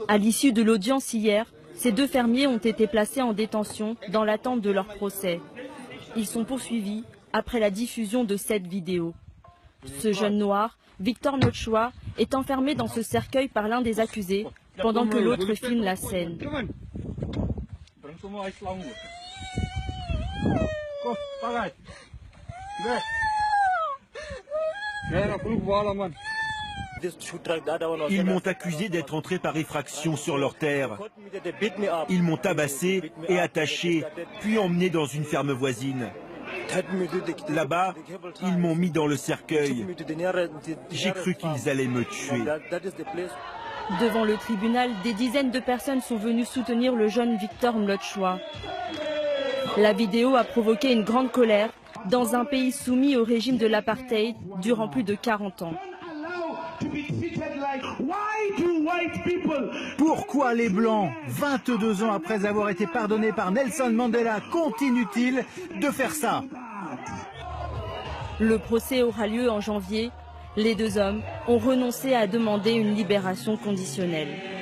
À l'issue de l'audience hier, ces deux fermiers ont été placés en détention dans l'attente de leur procès. Ils sont poursuivis après la diffusion de cette vidéo. Ce jeune noir, Victor Notchoa, est enfermé dans ce cercueil par l'un des accusés pendant que l'autre filme la scène. Ils m'ont accusé d'être entré par effraction sur leur terre. Ils m'ont tabassé et attaché, puis emmené dans une ferme voisine. Là-bas, ils m'ont mis dans le cercueil. J'ai cru qu'ils allaient me tuer. Devant le tribunal, des dizaines de personnes sont venues soutenir le jeune Victor Notchoa. La vidéo a provoqué une grande colère dans un pays soumis au régime de l'apartheid durant plus de 40 ans. Pourquoi les Blancs, 22 ans après avoir été pardonnés par Nelson Mandela, continuent-ils de faire ça? Le procès aura lieu en janvier. Les deux hommes ont renoncé à demander une libération conditionnelle.